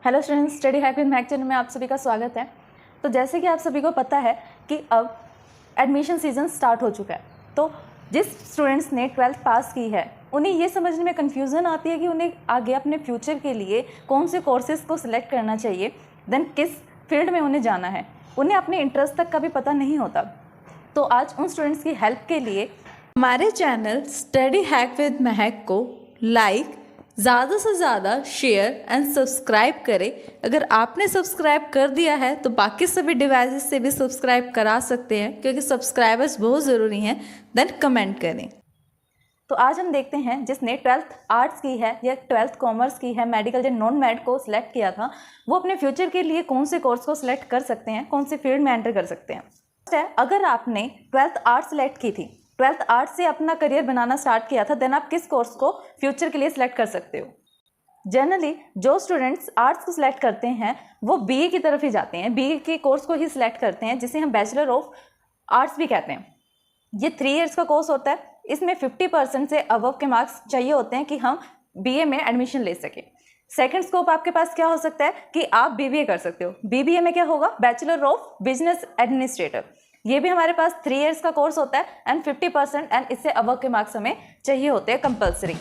Hello students, study hack with Mahak channel में आप सभी का स्वागत है। तो जैसे कि आप सभी को पता है कि अब एडमिशन सीजन स्टार्ट हो चुका है, तो जिस स्टूडेंट्स ने 12th पास की है उन्हें ये समझने में कन्फ्यूज़न आती है कि उन्हें आगे अपने फ्यूचर के लिए कौन से कोर्सेज़ को सिलेक्ट करना चाहिए, देन किस फील्ड में उन्हें जाना है। उन्हें अपने इंटरेस्ट तक का भी पता नहीं होता। तो आज उन स्टूडेंट्स की हेल्प के लिए हमारे चैनल स्टडी हैक विद महक को लाइक, ज़्यादा से ज़्यादा शेयर एंड सब्सक्राइब करें। अगर आपने सब्सक्राइब कर दिया है तो बाकी सभी डिवाइसेस से भी सब्सक्राइब करा सकते हैं, क्योंकि सब्सक्राइबर्स बहुत ज़रूरी हैं। देन कमेंट करें। तो आज हम देखते हैं जिसने 12th आर्ट्स की है या 12th कॉमर्स की है, मेडिकल या नॉन मेड को सिलेक्ट किया था, वो अपने फ्यूचर के लिए कौन से कोर्स को सिलेक्ट कर सकते हैं, कौन से फील्ड में एंटर कर सकते हैं। अगर आपने 12th आर्ट्स सिलेक्ट की थी, 12th आर्ट्स से अपना करियर बनाना स्टार्ट किया था, देन आप किस कोर्स को फ्यूचर के लिए सिलेक्ट कर सकते हो। जनरली जो स्टूडेंट्स आर्ट्स को सिलेक्ट करते हैं वो बीए की तरफ ही जाते हैं, बीए के कोर्स को ही सिलेक्ट करते हैं, जिसे हम बैचलर ऑफ आर्ट्स भी कहते हैं। ये 3 इयर्स का कोर्स होता है। इसमें 50% से अबव के मार्क्स चाहिए होते हैं कि हम बीए में एडमिशन ले सकें। सेकंड स्कोप आपके पास क्या हो सकता है कि आप बीबीए कर सकते हो। बीबीए में क्या होगा, बैचलर ऑफ बिजनेस एडमिनिस्ट्रेटर। ये भी हमारे पास 3 इयर्स का कोर्स होता है एंड 50% एंड इससे अबव के मार्क्स हमें चाहिए होते हैं कंपलसरी।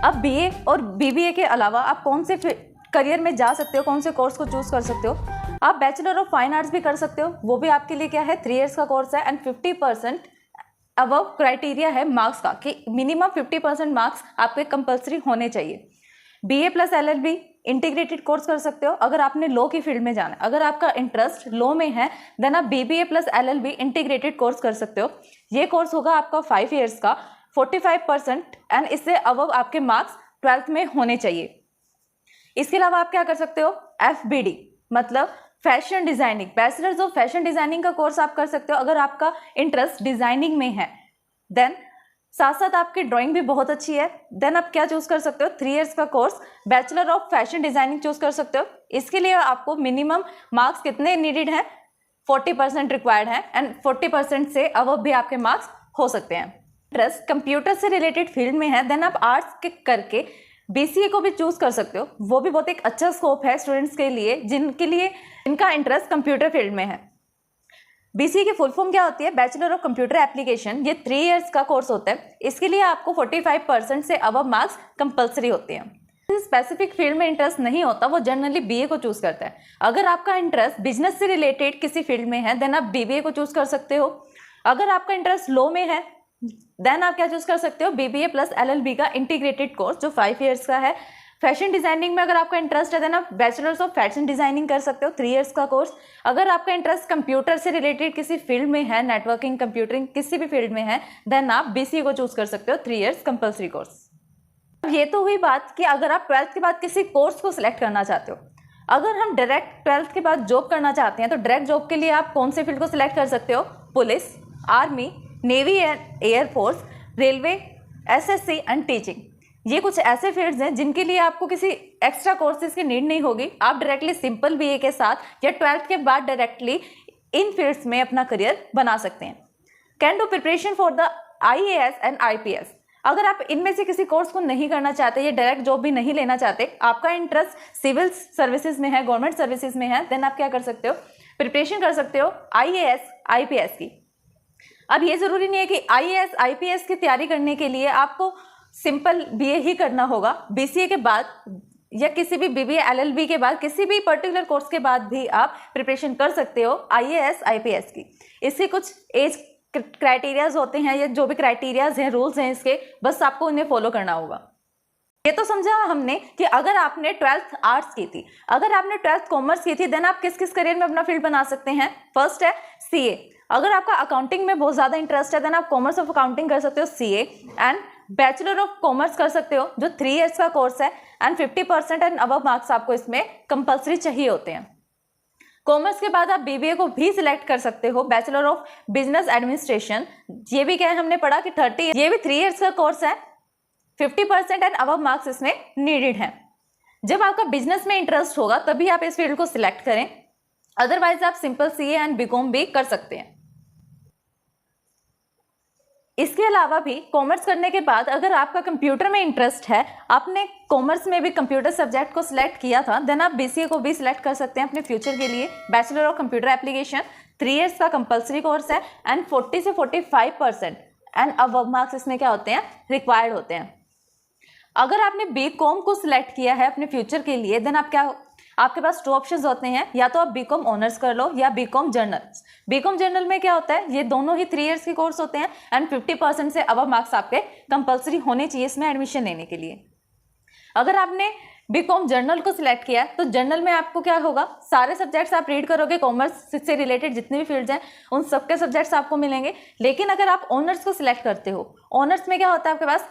अब बीए और बीबीए के अलावा आप कौन से करियर में जा सकते हो, कौन से कोर्स को चूज कर सकते हो। आप बैचलर ऑफ फाइन आर्ट्स भी कर सकते हो, वो भी आपके लिए क्या है, 3 इयर्स का कोर्स है एंड 50% अबव क्राइटेरिया है मार्क्स का कि मिनिमम 50% मार्क्स आपके कंपलसरी होने चाहिए। BA plus LLB integrated course कर सकते हो अगर आपने लॉ की फील्ड में जाना है। अगर आपका इंटरेस्ट लॉ में है देन आप BBA plus LLB integrated course कर सकते हो। ये कोर्स होगा आपका 5 इयर्स का, 45% एंड इससे अबव आपके मार्क्स 12th में होने चाहिए। इसके अलावा आप क्या कर सकते हो, एफबीडी मतलब fashion designing, bachelors of fashion designing का कोर्स आप कर सकते हो अगर आपका इंटरेस्ट डिजाइनिंग में है। देन साथ साथ आपकी ड्राइंग भी बहुत अच्छी है, देन आप क्या चूज कर सकते हो, 3 इयर्स का course bachelor of fashion designing choose कर सकते हो। इसके लिए आपको मिनिमम मार्क्स कितने नीडेड हैं, 40% रिक्वायर्ड है एंड 40% से अबव भी आपके मार्क्स हो सकते हैं। इंटरेस्ट कंप्यूटर से रिलेटेड फील्ड में है देन आप आर्ट्स के करके बीसीए को भी चूज कर सकते हो। वो भी बहुत एक अच्छा स्कोप है स्टूडेंट्स के लिए जिनका इंटरेस्ट कंप्यूटर फील्ड में है। बीसीए की फुल फॉर्म क्या होती है, बैचलर ऑफ कंप्यूटर एप्लीकेशन। ये 3 इयर्स का कोर्स होता है। इसके लिए आपको 45% से अबव मार्क्स कंपलसरी होते हैं। स्पेसिफिक फील्ड में इंटरेस्ट नहीं होता वो जनरली बीए को चूज करता है। अगर आपका इंटरेस्ट बिजनेस से रिलेटेड किसी फील्ड में है देन आप बीबीए को चूज कर सकते हो। अगर आपका इंटरेस्ट लॉ में है देन आप क्या चूज कर सकते हो, बीबीए प्लस एलएलबी का इंटीग्रेटेड कोर्स जो 5 इयर्स का है। फैशन डिजाइनिंग में अगर आपका इंटरेस्ट है देन आप बैचलर्स ऑफ फैशन डिजाइनिंग कर सकते हो, 3 इयर्स का कोर्स। अगर आपका इंटरेस्ट कंप्यूटर से रिलेटेड किसी फील्ड में है, नेटवर्किंग, कंप्यूटरिंग किसी भी फील्ड में है, देन आप बीसीए को चूज कर सकते हो, 3 इयर्स कंपल्सरी कोर्स। अब ये तो हुई बात कि अगर आप 12th के बाद किसी कोर्स को सिलेक्ट करना चाहते हो। अगर हम डायरेक्ट 12th के बाद जॉब करना चाहते हैं तो डायरेक्ट जॉब के लिए आप कौन से फील्ड को सिलेक्ट कर सकते हो, police, army, navy and air force, railway, SSC and teaching. ये कुछ ऐसे फील्ड्स हैं जिनके लिए आपको किसी एक्स्ट्रा कोर्सेज की नीड नहीं होगी। आप डायरेक्टली सिंपल बीए के साथ या 12th के बाद डायरेक्टली इन फील्ड्स में अपना करियर बना सकते हैं। Can do preparation for the IAS and IPS. अगर आप इनमें से किसी कोर्स को नहीं करना चाहते या डायरेक्ट जॉब भी नहीं लेना चाहते, आपका इंटरेस्ट सिविल सर्विसेज में है, गवर्नमेंट सर्विसेज में है, देन आप क्या कर सकते हो, प्रिपरेशन कर सकते हो आईएएस आईपीएस की। अब ये जरूरी नहीं है कि आईएएस आईपीएस की तैयारी करने के लिए आपको सिंपल बीए ही करना होगा। बीसीए के बाद या किसी भी बीबीए एलएलबी के बाद किसी भी पर्टिकुलर कोर्स के बाद भी आप प्रिपरेशन कर सकते हो आईएएस आईपीएस की। इसके कुछ एज क्राइटेरियाज होते हैं या जो भी क्राइटेरियाज हैं, रूल्स हैं इसके, बस आपको उन्हें फॉलो करना होगा। ये तो समझा हमने कि अगर आपने 12th आर्ट्स की थी, अगर आपने 12th कॉमर्स की थी, देन आप किस किस करियर में अपना फील्ड बना सकते हैं। फर्स्ट है सीए। अगर आपका अकाउंटिंग में बहुत ज़्यादा इंटरेस्ट है देन आप कॉमर्स ऑफ अकाउंटिंग कर सकते हो, CA and bachelor of commerce कर सकते हो जो 3 इयर्स का कोर्स है एंड 50% एंड अबव मार्क्स आपको इसमें कंपलसरी चाहिए होते हैं। कॉमर्स के बाद आप बीबीए को भी सिलेक्ट कर सकते हो, बैचलर ऑफ बिजनेस एडमिनिस्ट्रेशन। ये भी क्या है, हमने पढ़ा कि 30, ये भी 3 इयर्स का कोर्स है, 50% एंड अबव मार्क्स इसमें नीडेड हैं। जब आपका बिजनेस में इंटरेस्ट होगा तभी आप इस फील्ड को सिलेक्ट करें, अदरवाइज आप सिंपल सीए एंड बीकॉम भी कर सकते हैं। इसके अलावा भी कॉमर्स करने के बाद अगर आपका कंप्यूटर में इंटरेस्ट है, आपने कॉमर्स में भी कंप्यूटर सब्जेक्ट को सिलेक्ट किया था, देन आप BCA को भी सिलेक्ट कर सकते हैं अपने फ्यूचर के लिए। Bachelor of computer application 3 years का कंपलसरी कोर्स है एंड 40 से 45% एंड अबव मार्क्स इसमें क्या होते हैं, रिक्वायर्ड होते हैं। अगर आपने BCom को सिलेक्ट किया है अपने फ्यूचर के लिए, देन आपके पास 2 ऑप्शंस होते हैं, या तो आप BCom ऑनर्स कर लो या BCom जनरल। BCom जनरल में क्या होता है, ये दोनों ही 3 इयर्स के कोर्स होते हैं एंड 50% से अबव मार्क्स आपके कंपलसरी होने चाहिए इसमें एडमिशन लेने के लिए। अगर आपने BCom जनरल को सिलेक्ट किया है तो जनरल में आपको क्या होगा, सारे सब्जेक्ट्स आप रीड करोगे, कॉमर्स से रिलेटेड जितने भी फील्ड्स हैं उन सबके सब्जेक्ट्स आपको मिलेंगे। लेकिन अगर आप ऑनर्स को सिलेक्ट करते हो, ऑनर्स में क्या होता है, आपके पास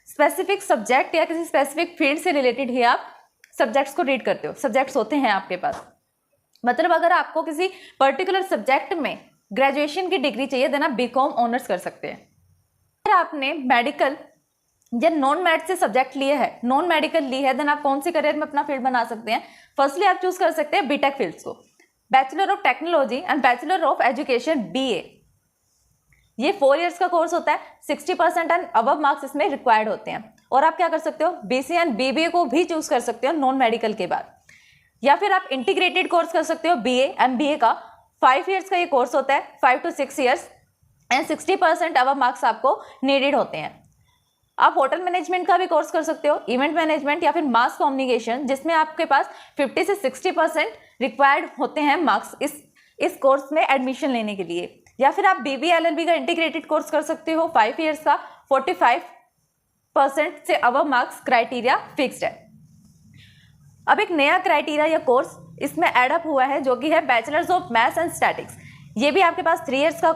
स्पेसिफिक सब्जेक्ट या किसी स्पेसिफिक फील्ड से रिलेटेड ही आप सब्जेक्ट्स को रीड करते हो, सब्जेक्ट्स होते हैं आपके पास। मतलब अगर आपको किसी पर्टिकुलर सब्जेक्ट में ग्रेजुएशन की डिग्री चाहिए, देन आप BCom ऑनर्स कर सकते हैं। अगर आपने मेडिकल या नॉन मेड से सब्जेक्ट लिए है, नॉन मेडिकल ली है, देन आप कौन सी करियर में अपना फील्ड बना सकते हैं। फर्स्टली आप चूज कर सकते हैं BTech फील्ड्स को, bachelor of technology and bachelor of education BA। ये 4 इयर्स का कोर्स होता है, 60% एंड अबव मार्क्स इसमें रिक्वायर्ड होते हैं। और आप क्या कर सकते हो, BCA एंड BBA को भी चूज कर सकते हो नॉन मेडिकल के बाद, या फिर आप इंटीग्रेटेड कोर्स कर सकते हो BA MBA का। 5 इयर्स का ये कोर्स होता है, 5 to 6 years and 60% above marks आपको नीडेड होते हैं। आप होटल मैनेजमेंट का भी कोर्स कर सकते हो, इवेंट मैनेजमेंट या फिर मास कम्युनिकेशन, जिसमें आपके पास 50 से 60% रिक्वायर्ड होते हैं मार्क्स इस कोर्स में एडमिशन लेने के लिए। या फिर आप BBA LLB का इंटीग्रेटेड कोर्स कर सकते हो, 5 इयर्स का, 45% से अबव मार्क्स क्राइटेरिया फिक्स्ड है। अब एक नया क्राइटेरिया या कोर्स इसमें एड अप हुआ है, जो कि है bachelors of maths and statics. ये भी आपके पास 3 इयर्स का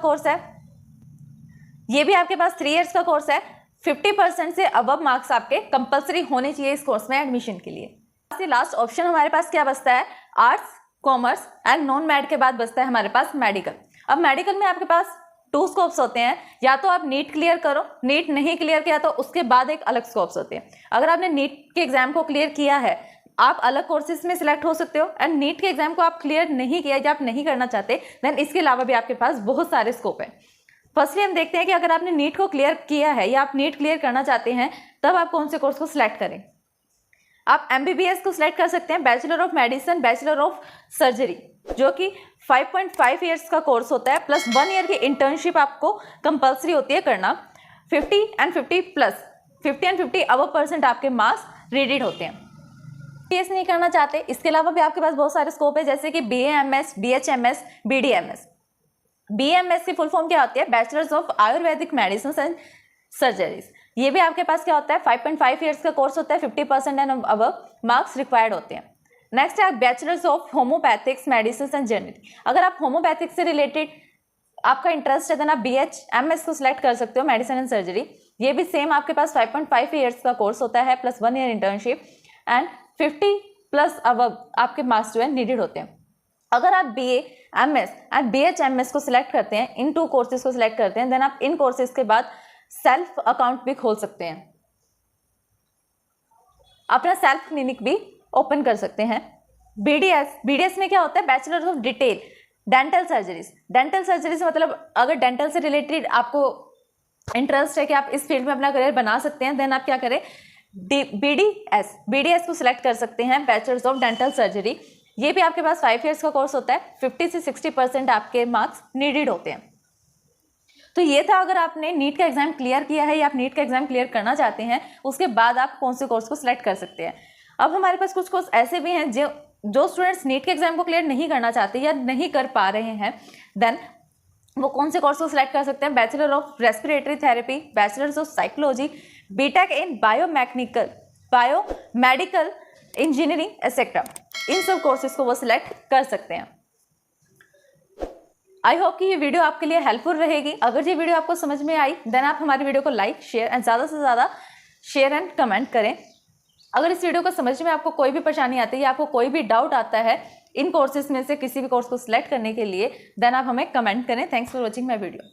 कोर्स है, 50% से अबव मार्क्स आपके कंपलसरी होने चाहिए इस कोर्स में एडमिशन के लिए। लास्ट ऑप्शन हमारे पास क्या बचता है, arts, commerce and non mad के बाद बचता है हमारे पास मेडिकल। अब मेडिकल में आपके पास 2 स्कोप्स होते हैं, या तो आप नीट क्लियर करो, नीट नहीं क्लियर किया तो उसके बाद एक अलग स्कोप्स होते हैं। अगर आपने नीट के एग्जाम को क्लियर किया है, आप अलग कोर्सेज में सिलेक्ट हो सकते हो, एंड नीट के एग्जाम को आप क्लियर नहीं किया या आप नहीं करना चाहते, देन इसके अलावा भी आपके पास बहुत सारे स्कोप है। फर्स्टली हम देखते हैं कि अगर आपने नीट को क्लियर किया है या आप नीट क्लियर करना चाहते हैं, तब आप कौन से कोर्स को सिलेक्ट करें। आप MBBS को सिलेक्ट कर सकते हैं, bachelor of medicine, bachelor of surgery, जो कि 5.5 इयर्स का कोर्स होता है, प्लस 1 ईयर की इंटर्नशिप आपको कंपलसरी होती है करना। 50 एंड 50 अबव % आपके मार्क्स रीडेड होते हैं। BS नहीं करना चाहते, इसके अलावा भी आपके पास बहुत सारे स्कोप है, जैसे कि BAMS, BHMS, BDMS। BAMS की फुल फॉर्म क्या होती है, bachelors of Ayurvedic medicine and surgeries. ये भी आपके पास क्या होता है, 5.5 इयर्स का कोर्स होता है, 50% एंड अबव मार्क्स रिक्वायर्ड होते हैं। नेक्स्ट है bachelors of homeopathics medicine and general. अगर आप होम्योपैथिक्स से रिलेटेड आपका इंटरेस्ट है, देन आप BHMS को सिलेक्ट कर सकते हो, मेडिसिन एंड सर्जरी। ये भी सेम आपके पास 5.5 इयर्स का कोर्स होता है, plus 1 year internship and 50+ above आपके मार्क्स जो है नीडेड होते हैं। अगर आप BAMS एंड BHMS को सिलेक्ट करते हैं, इन 2 कोर्सेज को सिलेक्ट करते हैं, देन आप इन कोर्सेज के बाद सेल्फ अकाउंट भी खोल सकते हैं, अपना सेल्फ क्लिनिक भी ओपन कर सकते हैं। BDS में क्या होता है, bachelor of detail dental surgeries. Dental surgeries मतलब अगर डेंटल से रिलेटेड आपको इंटरेस्ट है कि आप इस फील्ड में अपना करियर बना सकते हैं, देन आप क्या करें, BDS को सिलेक्ट कर सकते हैं, बैचलर्स ऑफ डेंटल सर्जरी। ये भी आपके पास 5 इयर्स का कोर्स होता है, 50 से 60% आपके मार्क्स नीडेड होते हैं। तो ये था, अगर आपने नीट का एग्जाम क्लियर किया है या आप नीट का एग्जाम क्लियर करना चाहते हैं, उसके बाद आप कौन से कोर्स को सिलेक्ट कर सकते हैं। अब हमारे पास कुछ कोर्स ऐसे भी हैं जो स्टूडेंट्स नीट के एग्जाम को क्लियर नहीं करना चाहते या नहीं कर पा रहे हैं, देन वो कौन से कोर्स को सिलेक्ट कर सकते हैं, bachelor of respiratory therapy, bachelors of psychology, BTech in biomedical engineering etcetera. इन सब कोर्सेज को वो सिलेक्ट कर सकते हैं। आई होप कि ये वीडियो आपके लिए हेल्पफुल रहेगी। अगर ये वीडियो आपको समझ में आई, देन आप हमारी वीडियो को लाइक, शेयर एंड ज़्यादा से ज़्यादा शेयर एंड कमेंट करें। अगर इस वीडियो को समझ में आपको कोई भी परेशानी आती है या आपको कोई भी डाउट आता है इन कोर्सेज में से किसी भी कोर्स को सिलेक्ट करने के लिए, देन आप हमें कमेंट करें। Thanks for watching my video.